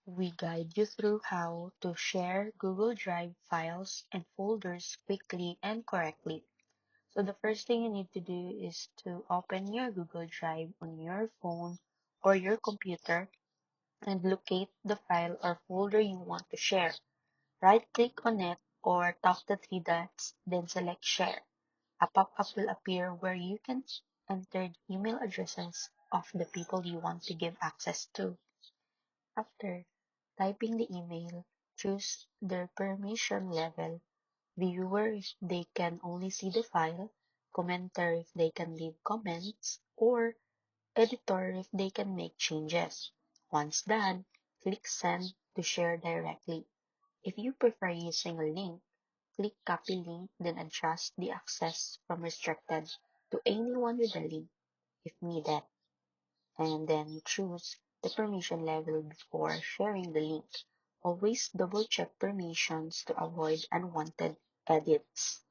we guide you through how to share Google Drive files and folders quickly and correctly. So the first thing you need to do is to open your Google Drive on your phone or your computer and locate the file or folder you want to share. Right-click on it or tap the three dots, then select Share. A pop-up will appear where you can enter the email addresses of the people you want to give access to. After typing the email, choose their permission level, viewer if they can only see the file, commenter if they can leave comments, or editor if they can make changes. Once done, click Send to share directly. If you prefer using a link, click Copy Link, then adjust the access from restricted to anyone with a link if needed, and then choose the permission level before sharing the link. Always double check permissions to avoid unwanted edits.